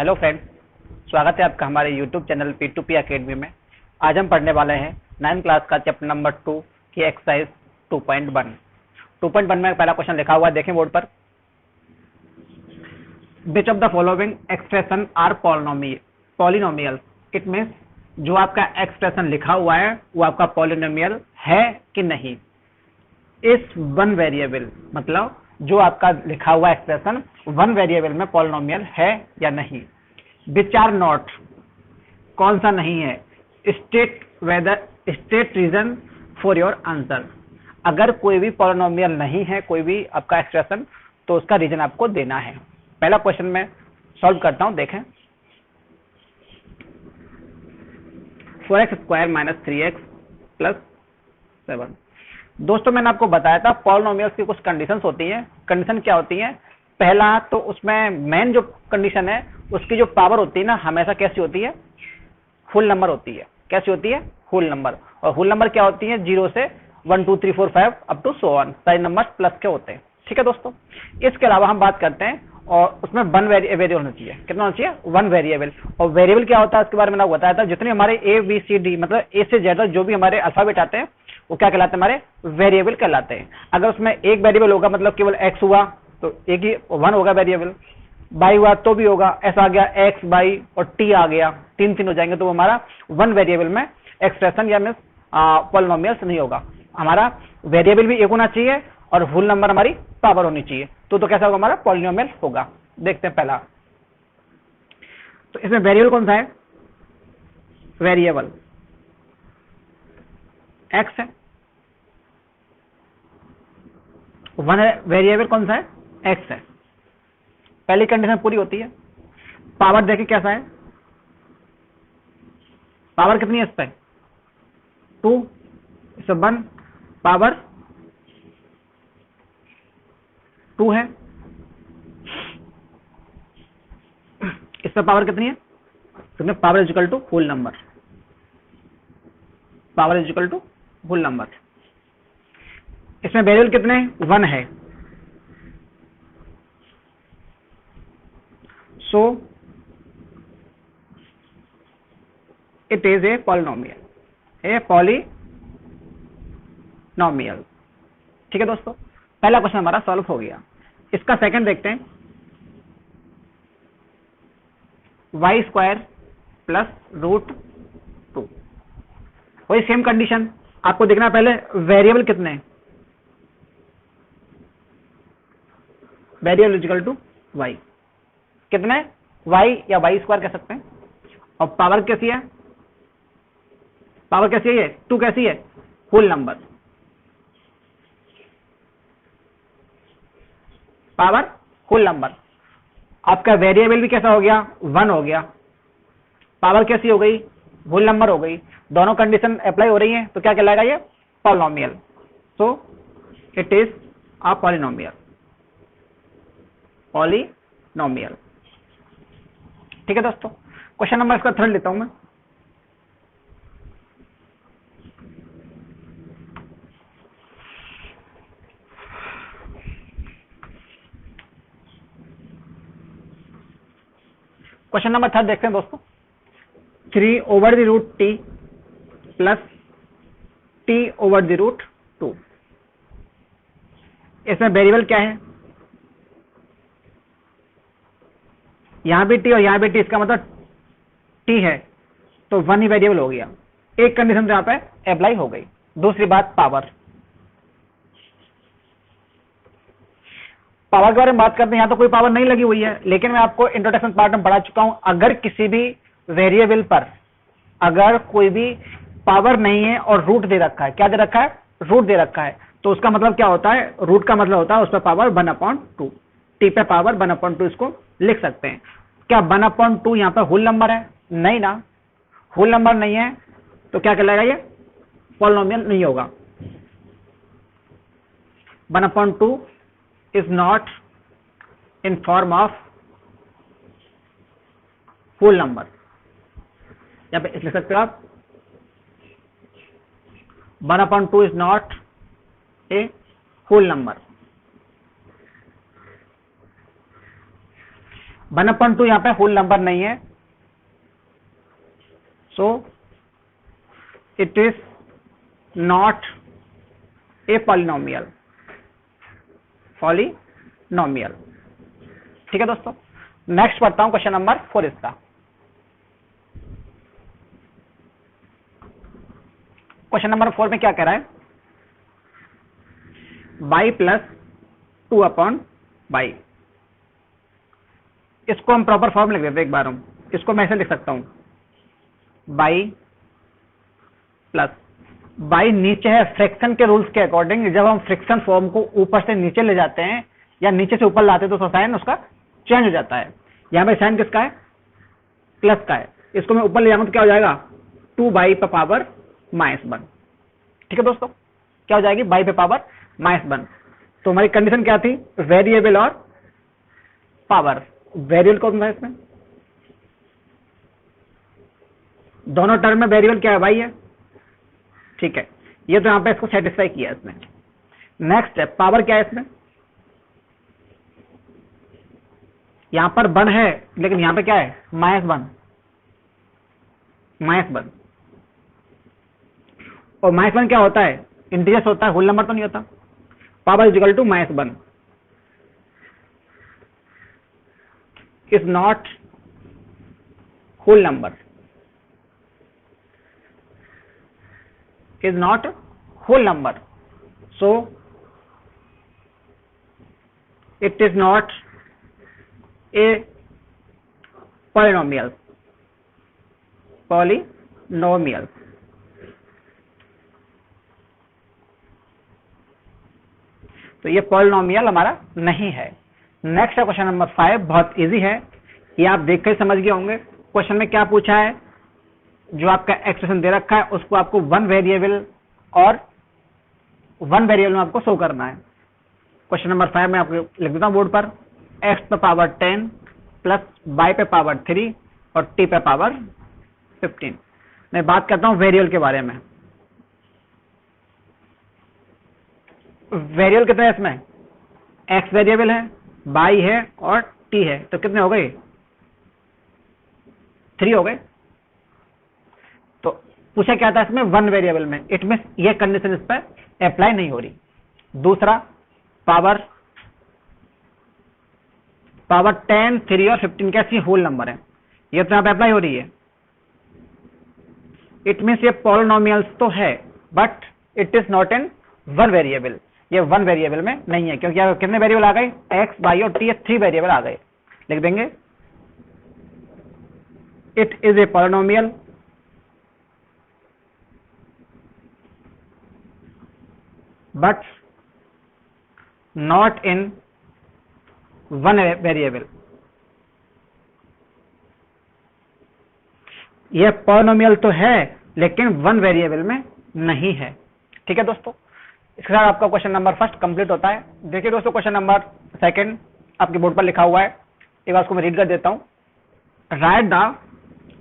Hello friends, स्वागत है आपका हमारे यूट्यूब चैनल P2P अकेडमी में। आज हम पढ़ने वाले हैं 9th क्लास का चैप्टर नंबर 2 की एक्सरसाइज 2.1। 2.1 में पहला क्वेश्चन लिखा हुआ है, देखें बोर्ड पर। Which of the following expression are polynomial. It means जो आपका एक्सप्रेशन लिखा हुआ है वो आपका पॉलिनोमियल है कि नहीं। इस वन वेरिएबल मतलब जो आपका लिखा हुआ एक्सप्रेशन वन वेरिएबल में पॉलिनोमियल है या नहीं। विच आर नॉट, कौन सा नहीं है। State reason for your answer. अगर कोई भी पॉलिनोमियल नहीं है, कोई भी आपका एक्सप्रेशन, तो उसका रीजन आपको देना है। पहला क्वेश्चन मैं सॉल्व करता हूं, देखें। 4x² - 3x + 7। दोस्तों मैंने आपको बताया था पॉलिनोमियल्स की कुछ कंडीशंस होती हैं। कंडीशन क्या होती है? पहला तो उसमें मेन जो कंडीशन है उसकी जो पावर होती है ना, हमेशा कैसी होती है? फुल नंबर होती है। कैसी होती है? Full number. और फुल नंबर क्या होती है? 0 से 1 2 3 4 5 अप टू सो ऑन, सारे नंबर प्लस के होते हैं। ठीक है दोस्तों, इसके अलावा हम बात करते हैं और उसमें वन वेरिएबल होना चाहिए। कितना होना चाहिए? One variable. और वेरिएबल क्या होता है इसके बारे में आपको बताया था। जितने हमारे ABCD मतलब A से Z जो भी हमारे अल्फाबेट आते हैं वो क्या कहलाते हैं? हमारे वेरिएबल कहलाते हैं। अगर उसमें एक वेरिएबल होगा मतलब केवल x हुआ तो एक ही 1 होगा वेरिएबल, y हुआ तो भी होगा, ऐसा आ गया x y और t आ गया, तीन हो जाएंगे तो वो हमारा वन वेरिएबल में एक्सप्रेशन या मीन्स पॉलिनोमियल्स नहीं होगा। हमारा वेरिएबल भी एक होना चाहिए और फुल नंबर हमारी पावर होनी चाहिए, तो कैसा होगा? हमारा पॉलिनोमियल होगा। देखते हैं पहला, तो इसमें वेरिएबल कौन सा है? वेरिएबल x है। वन है, वेरिएबल कौन सा है? x है। पहली कंडीशन पूरी होती है। पावर देखिए कैसा है? पावर कितनी है इस पे? 2, इससे 1, पावर 2 है। इस पे पावर कितनी है? इसमें power is equal to whole number. Power is equal to whole number. इसमें वेरिएबल कितने? 1 है। So it is a polynomial. A polynomial. ठीक है दोस्तों, पहला क्वेश्चन हमारा सॉल्व हो गया। इसका सेकंड देखते हैं। y² + √2। वही सेम कंडीशन आपको देखना। पहले वेरिएबल कितने? Variable is equal to y। कितने? y या y² कह सकते हैं। और पावर कैसी है? पावर कैसी है? ये 2 कैसी है? Whole number. Power whole number. आपका वेरिएबल भी कैसा हो गया? 1 हो गया। पावर कैसी हो गई? होल नंबर हो गई। दोनों कंडीशन अप्लाई हो रही हैं तो क्या कहलाएगा? ये polynomial. So it is a polynomial. Polynomial. ठीक है दोस्तों, क्वेश्चन नंबर इसका थर्ड लेता हूं मैं। क्वेश्चन नंबर थर्ड देखते हैं दोस्तों। 3/√t + t/√2। इसमें वेरिएबल क्या है? यहां भी t और यहां भी t, इसका मतलब t है तो 1 ही वेरिएबल हो गया। एक कंडीशन तो यहां पे अप्लाई हो गई। दूसरी बात पावर। पावर के बारे में बात करते हैं। यहां तो कोई पावर नहीं लगी हुई है, लेकिन मैं आपको इंट्रोडक्शन पार्ट में पढ़ा चुका हूं। अगर किसी भी वेरिएबल पर अगर कोई भी पावर नहीं है और रूट दे रखा है, क्या दे रखा है? रूट दे रखा है, तो उसका मतलब क्या होता है? रूट का मतलब होता है उस पर पावर 1/2। टी पे पावर 1/2 इसको लिख सकते हैं। क्या 1/2 यहां पर होल नंबर है? नहीं ना, होल नंबर नहीं है तो क्या कहलाएगा? ये पॉलिनोमियल नहीं होगा। 1/2 is not in form of whole number। यहां पे लिख सकते हो आप 1/2 is not a whole number। 1/2 यहाँ पे होल नंबर नहीं है, so it is not a polynomial. Polynomial, ठीक है दोस्तों। नेक्स्ट पढ़ता हूं क्वेश्चन नंबर 4 इसका। क्वेश्चन नंबर 4 में क्या कह रहा है, y प्लस 2/y। इसको हम प्रॉपर फॉर्म लिख देते हैं एक बार। हम इसको मैं ऐसे लिख सकता हूं, y प्लस y नीचे है फ्रैक्शन के रूल्स के अकॉर्डिंग। जब हम फ्रैक्शन फॉर्म को ऊपर से नीचे ले जाते हैं या नीचे से ऊपर लाते हैं तो साइन उसका चेंज हो जाता है। यहां पे साइन किसका है, प्लस का है। इसको मैं ऊपर ले जाऊंगा तो क्या हो जाएगा, 2y पे पावर -1। ठीक है दोस्तों, क्या हो जाएगी, y पे पावर -1। तो हमारी कंडीशन क्या थी, वेरिएबल और पावर। वेरिएबल कौन था इसमें, दोनों टर्म में वेरिएबल क्या है, y है। ठीक है, ये तो यहां पे इसको सेटिस्फाई किया इसने। नेक्स्ट है पावर, क्या है इसमें, यहां पर 1 है लेकिन यहां पे क्या है, -1। और -1 क्या होता है, इंटीजर्स होता है, होल नंबर तो नहीं होता। Power is equal to -1 is not whole number, is not whole number, so it is not a polynomial। तो ये पॉलिनोमियल हमारा नहीं है। नेक्स्ट है क्वेश्चन नंबर 5, बहुत इजी है, ये आप देख कर समझ गए होंगे। क्वेश्चन में क्या पूछा है, जो आपका एक्सप्रेशन दे रखा है उसको आपको वन वेरिएबल में आपको शो करना है। क्वेश्चन नंबर 5 में आपको लिख देता हूं बोर्ड पर, x पे पावर 10 प्लस y पे पावर 3 और t पे पावर 15। मैं बात करता हूं वेरिएबल के बारे में। वेरिएबल कितने हैं इसमें, x वेरिएबल है, y है और t है, तो कितने हो गए, 3 हो गए। तो पूछा क्या था इसमें, वन वेरिएबल में, इट मींस ये कंडीशन इस पर अप्लाई नहीं हो रही। दूसरा पावर 10, 3 और 15 कैसी होल नंबर है, ये तो यहां पे अप्लाई हो रही है। इट मींस ये पॉलिनोमियल्स तो है but it is not in one variable, ये वन वेरिएबल में नहीं है, क्योंकि यहाँ कितने वेरिएबल आ गए, x, y और t, 3 वेरिएबल आ गए। लिख देंगे it is a polynomial but not in one variable। यह पॉलिनोमियल तो है लेकिन वन वेरिएबल में नहीं है। ठीक है दोस्तों, इसके साथ आपका क्वेश्चन नंबर 1 कंप्लीट होता है। देखिए दोस्तों, क्वेश्चन नंबर 2 आपके बोर्ड पर लिखा हुआ है, एक बार उसको मैं रीड कर देता हूं। Right the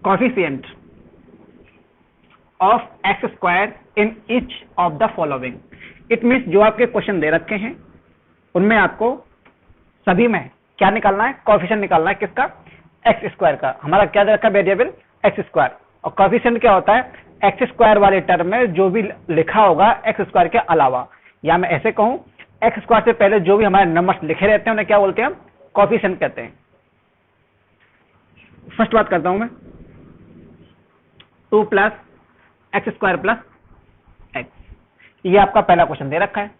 coefficient of x² in each of the following. It means जो आपके क्वेश्चन दे रखे हैं उनमें आपको सभी में क्या निकालना है, कोएफिशिएंट निकालना है। किसका, x² का। हमारा क्या दे रखा है, वेरिएबल x²। और कोएफिशिएंट क्या होता है, x² वाले टर्म में जो भी लिखा होगा x² के अलावा, या मैं ऐसे कहूं x² से पहले जो भी हमारे नंबर्स लिखे रहते हैं उन्हें क्या बोलते हैं, हम कोएफिशिएंट कहते हैं। फर्स्ट बात करता हूं मैं, 2 प्लस x² प्लस x, ये आपका पहला क्वेश्चन दे रखा है।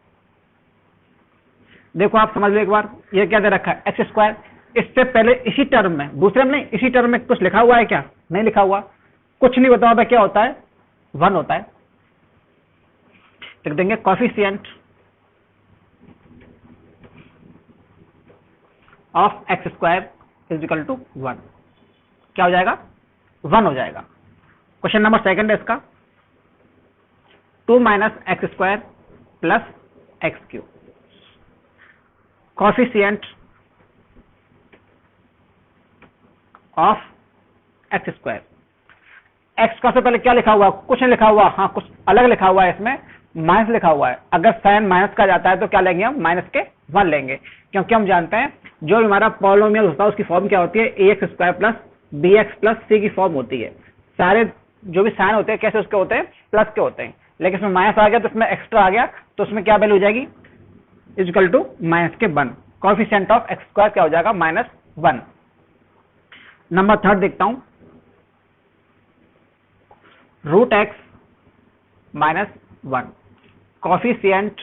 देखो आप समझ लो एक बार, ये क्या दे रखा है, x²। इससे पहले इसी टर्म में, दूसरे में नहीं, इसी टर्म में कुछ लिखा हुआ है क्या, नहीं लिखा हुआ, कुछ नहीं होता, वहां क्या होता है, 1 होता है। लिख देंगे coefficient of x² is equal to 1। क्या हो जाएगा, 1 हो जाएगा। क्वेश्चन नंबर 2 है इसका, 2 minus x² plus x³ coefficient of x²। x² से पहले क्या लिखा हुआ, कुछ नहीं लिखा हुआ, हाँ कुछ अलग लिखा हुआ है इसमें, माइनस लिखा हुआ है, अगर साइन माइनस का जाता है तो क्या लेंगे हम, माइनस के 1 लेंगे, क्योंकि हम जानते हैं जो भी हमारा पॉलिनोमियल होता है उसकी फॉर्म क्या होती है, ax² plus bx plus c की फॉर्म होती है। सारे जो भी साइन होते हैं कैसे उसके होते हैं, प्लस के होते हैं, लेकिन इसमें माइनस आ गया तो इसमें एक्स्ट्रा आ गया, तो उसमें क्या वैल्यू हो जाएगी, इक्वल टू माइनस के 1। कोएफिशिएंट ऑफ x² क्या हो जाएगा, -1। नंबर 3 देखता हूं, √x -1 coefficient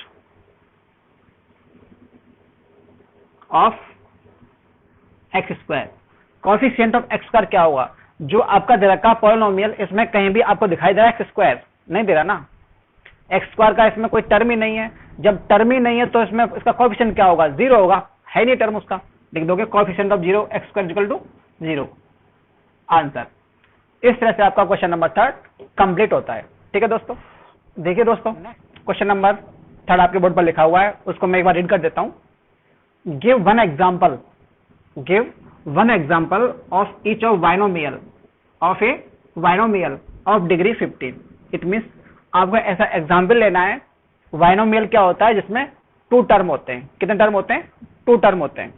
of x²। Coefficient of x² क्या होगा, जो आपका दे रखा पॉलिनोमियल, इसमें कहीं भी आपको दिखाई दे रहा है x² नहीं दे रहा ना, x² का इसमें कोई टर्म ही नहीं है। जब टर्म ही नहीं है तो इसमें इसका कोएफिशिएंट क्या होगा, 0 होगा, है नहीं टर्म उसका, लिख दोगे coefficient of 0 x² equal to 0, answer. इस तरह से आपका क्वेश्चन नंबर 3 कंप्लीट होता है। ठीक है दोस्तों, देखिए दोस्तों क्वेश्चन नंबर 3 आपके बोर्ड पर लिखा हुआ है, उसको मैं एक बार रीड कर देता हूं। Give one example of each of binomial of A binomial of degree 15। It means आपको ऐसा एग्जांपल लेना है, बाइनोमियल क्या होता है जिसमें 2 टर्म होते हैं, कितने टर्म होते हैं, 2 टर्म होते हैं,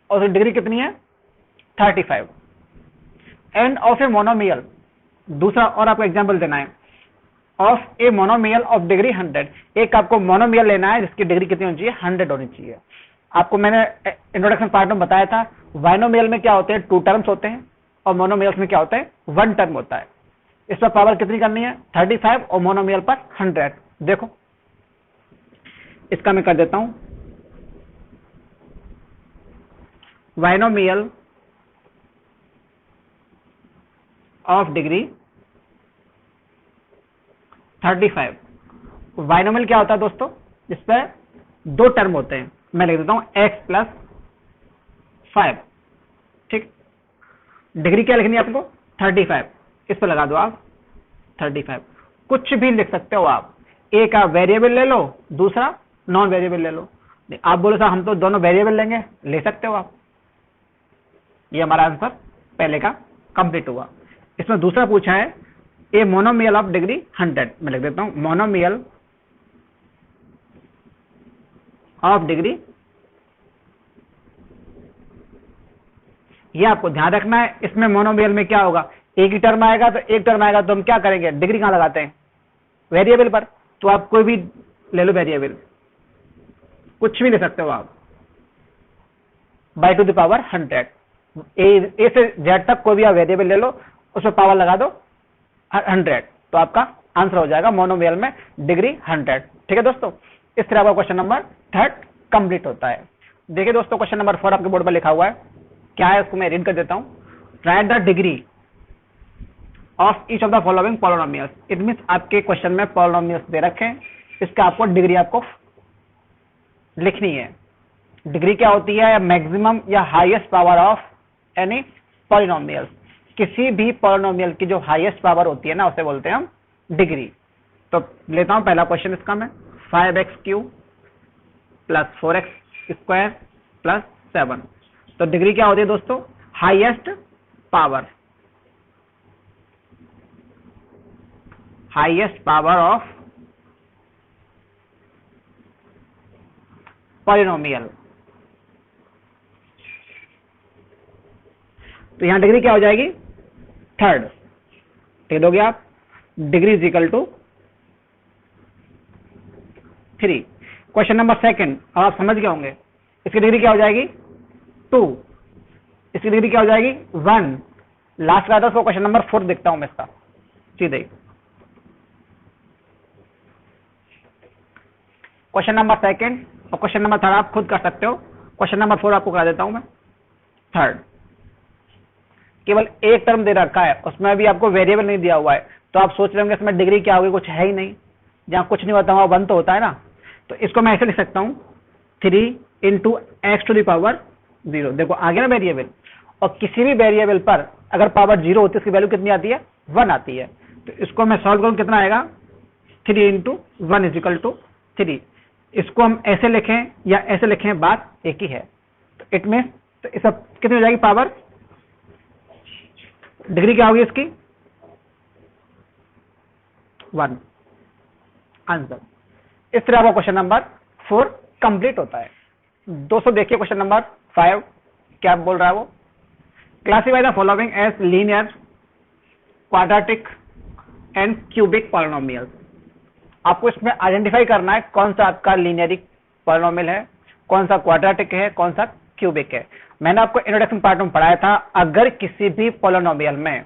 और डिग्री कितनी है, 35। एंड ऑफ ए मोनोमियल, दूसरा और आपको एग्जांपल देना है, of a monomial of degree 100। एक आपको मोनोमियल लेना है जिसकी डिग्री कितनी होनी चाहिए, 100 होनी चाहिए। आपको मैंने इंट्रोडक्शन पार्ट में बताया था, बाइनोमियल में क्या होते हैं, 2 टर्म्स होते हैं, और मोनोमियल्स में क्या होता है, 1 टर्म होता है। इस पर पावर कितनी करनी है, 35, और मोनोमियल पर 100। देखो इसका मैं कर देता हूं, बाइनोमियल ऑफ डिग्री 35। बाइनोमियल क्या होता है दोस्तों, जिसपे 2 टर्म होते हैं, मैं लिख देता हूं x प्लस 5। ठीक, डिग्री क्या लिखनी है आपको, 35, इस पर लगा दो आप 35। कुछ भी लिख सकते हो आप, एक आप वेरिएबल ले लो, दूसरा नॉन वेरिएबल ले लो। आप बोलो सर हम तो दोनों वेरिएबल लेंगे, ले सकते हो आप। ये हमारा आंसर पहले का कंप्लीट हुआ। इसमें दूसरा पूछा है ए मोनोमियल ऑफ डिग्री 100, मैं लिख देता हूं मोनोमियल ऑफ डिग्री। ये आपको ध्यान रखना है, इसमें मोनोमियल में क्या होगा, एक ही टर्म आएगा, तो एक टर्म आएगा तो हम क्या करेंगे, डिग्री कहां लगाते हैं, वेरिएबल पर। तो आप कोई भी ले लो वेरिएबल, कुछ भी ले सकते हो आप, बाय टू द पावर 100, ए से जेड तक कोई भी आप वेरिएबल ले लो, उसमें पावर लगा दो 100, तो आपका आंसर हो जाएगा मोनोमियल में डिग्री 100। ठीक है दोस्तों, इस तरह का क्वेश्चन नंबर 3 कंप्लीट होता है। देखिए दोस्तों क्वेश्चन नंबर 4 आपके बोर्ड पर लिखा हुआ है, क्या है उसको मैं रीड कर देता हूं। Right the degree of each of the following polynomials. It means आपके क्वेश्चन में पॉलिनोमियल्स दे रखे हैं, इसका आपको डिग्री आपको लिखनी है। डिग्री क्या होती है, मैक्सिमम या highest power of any polynomial. किसी भी पॉलिनोमियल की जो हाईएस्ट पावर होती है ना, उसे बोलते हैं हम डिग्री। तो लेता हूं पहला क्वेश्चन इसका मैं, 5x³ प्लस 4x² प्लस 7। तो डिग्री क्या होती है दोस्तों, highest power, highest power of polynomial. तो यहां डिग्री क्या हो जाएगी, 3rd। लिख दोगे आप, degree is equal to 3। Question number 2 आप समझ गए होंगे, इसकी डिग्री क्या हो जाएगी 2, इसकी डिग्री क्या हो जाएगी 1। लास्ट का था, क्वेश्चन नंबर 4 देखता हूं मैं इसका सीधे। क्वेश्चन नंबर 2 और क्वेश्चन नंबर 3 आप खुद कर सकते हो। क्वेश्चन नंबर 4 आपको करा देता हूं मैं, 3rd। केवल एक टर्म दे रखा है, उसमें भी आपको वेरिएबल नहीं दिया हुआ है, तो आप सोच रहे होंगे इसमें डिग्री क्या होगी, कुछ है ही नहीं। जहां कुछ नहीं होता वहां 1 तो होता है ना। तो इसको मैं ऐसे लिख सकता हूं, 3 × x⁴ 0। देखो आ गया ना वेरिएबल, और किसी भी वेरिएबल पर अगर पावर 0 होती है उसकी वैल्यू कितनी आती है, 1 आती है। तो इसको मैं सॉल्व करूं, कितना आएगा, 3 × 1 = 3। इसको हम ऐसे लिखें या ऐसे लिखें, बात एक ही है। तो इट मींस तो इस सब कितनी हो जाएगी पावर, डिग्री क्या होगी इसकी 1। आंसर। इस तरह का क्वेश्चन नंबर 4 कंप्लीट होता है। दोस्तों देखिए क्वेश्चन नंबर 5 क्या बोल रहा है वो, classify the following as linear, quadratic and cubic polynomials. आपको इसमें आइडेंटिफाई करना है कौन सा आपका लीनियर पॉलिनोमियल है, कौन सा क्वाड्रेटिक है, कौन सा क्यूबिक है। मैंने आपको इंट्रोडक्शन पार्ट में पढ़ाया था, अगर किसी भी पॉलिनोमियल में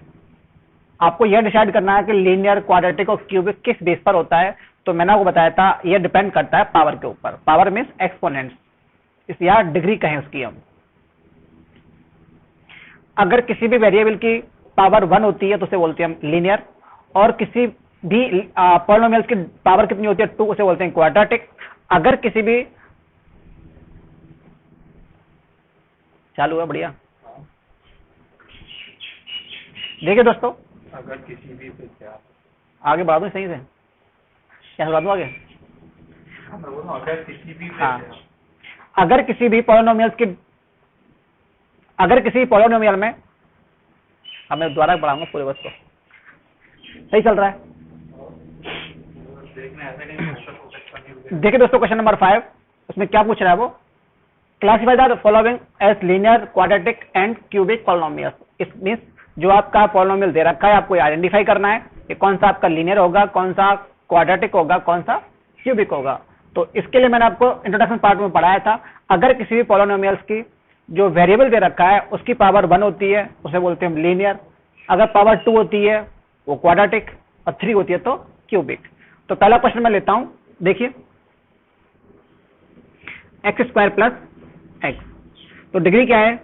आपको यह डिसाइड करना है कि लीनियर, क्वाड्रेटिक और क्यूबिक किस बेस पर होता है, तो मैंने आपको बताया था यह डिपेंड करता है पावर के ऊपर। पावर मींस एक्सपोनेंट्स, इस या डिग्री कहें उसकी हम। अगर किसी भी वेरिएबल की पावर 1 होती है तो उसे बोलते हैं हम लीनियर, और किसी भी पॉलिनोमियल्स की पावर कितनी होती है 2, उसे बोलते हैं क्वाड्रेटिक। अगर किसी भी चालू है, बढ़िया। देखिए दोस्तों, अगर किसी भी पे क्या आगे बढ़ा दूं सही से, क्या बढ़ा दूं आगे? अगर किसी भी पे हाँ, क्या? अगर किसी भी पॉलिनोमियल्स की, अगर किसी पॉलिनोमियल में, अब मैं दोबारा बढ़ाऊंगा पूरे बस को, सही चल रहा है। देखना ऐसा नहीं क्वेश्चन को करनी। देखिए दोस्तों क्वेश्चन नंबर 5, उसमें क्या पूछ रहा है वो, classify the following as linear, quadratic and cubic polynomials. It means जो आपका पॉलिनोमियल दे रखा है आपको आइडेंटिफाई करना है कि कौन सा आपका लीनियर होगा, कौन सा क्वाड्रेटिक होगा, कौन सा क्यूबिक होगा। तो इसके लिए मैंने आपको इंट्रोडक्शन पार्ट में पढ़ाया था, अगर किसी भी पॉलिनोमियल्स की जो वेरिएबल दे रखा है उसकी पावर 1 होती है उसे बोलते हैं लीनियर, अगर पावर 2 होती है वो क्वाड्रेटिक, और 3 होती है तो क्यूबिक। तो पहला क्वेश्चन मैं लेता हूं, देखिए x² प्लस x, तो डिग्री क्या है,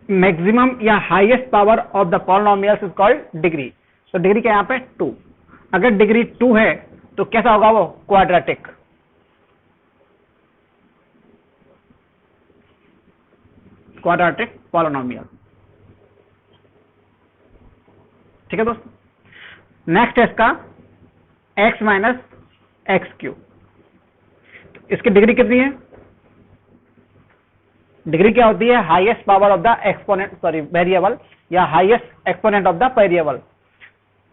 मैक्सिमम या highest power of the polynomials is called degree. तो डिग्री क्या है यहाँ पे 2। अगर डिग्री 2 है तो कैसा होगा वो, क्वाड्रेटिक। क्वाड्रेटिक पॉलिनोमियल, ठीक है दोस्तों। नेक्स्ट है इसका x माइनस एक्स क्यू, इसकी डिग्री कितनी है, डिग्री क्या होती है, highest power of the exponent, sorry variable, या highest exponent of the variable.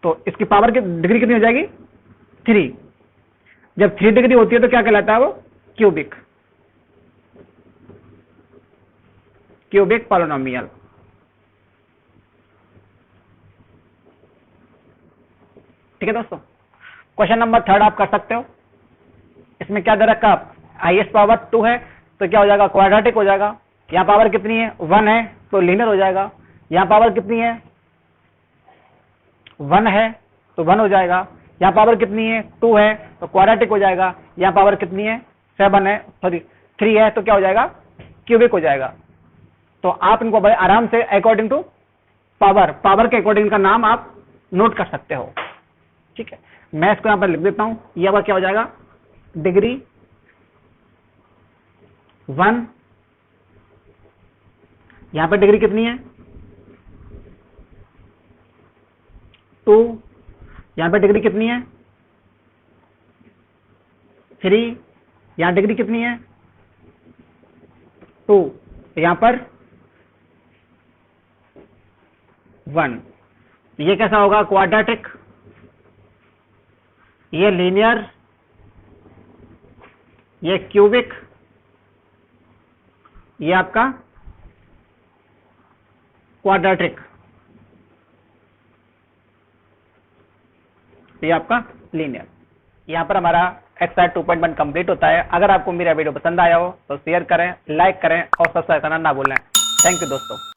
तो इसकी पावर की डिग्री कितनी हो जाएगी, 3। जब 3 डिग्री होती है तो क्या कहलाता है वो, क्यूबिक, क्यूबिक पॉलिनोमियल। ठीक है दोस्तों। क्वेश्चन नंबर 3 आप कर सकते हो, इसमें क्या दे रखा, हाईएस्ट पावर 2 है तो क्या हो जाएगा, क्वाड्रेटिक हो जाएगा। यहाँ पावर कितनी है, 1 है तो लीनियर हो जाएगा। यहाँ पावर कितनी है, 1 है तो 1 हो जाएगा। यहाँ पावर कितनी है, 2 है तो क्वाड्रेटिक हो जाएगा। यहाँ पावर कितनी है, 7 है, सॉरी 3 है तो क्या हो जाएगा, क्यूबिक हो जाएगा। तो आप इनको बड़े आराम से अकॉर्डिंग टू पावर के अकॉर्डिंग का नाम आप नोट कर सकते हो। ठीक है, मैं इसको यहां पर लिख देता हूं, यह अब क्या हो जाएगा, डिग्री 1, यहां पर डिग्री कितनी है, 2, यहां पर डिग्री कितनी है, 3, यहां डिग्री कितनी है, 2, यहां पर 1। ये कैसा होगा, क्वाड्रेटिक, ये लीनियर, ये क्यूबिक, ये आपका क्वाड्रेटिक, ये आपका लीनियर। यहां पर हमारा एक्सरसाइज 2.1 कंप्लीट होता है। अगर आपको मेरा वीडियो पसंद आया हो तो शेयर करें, लाइक करें और सब्सक्राइब करना ना भूलें। थैंक यू दोस्तों।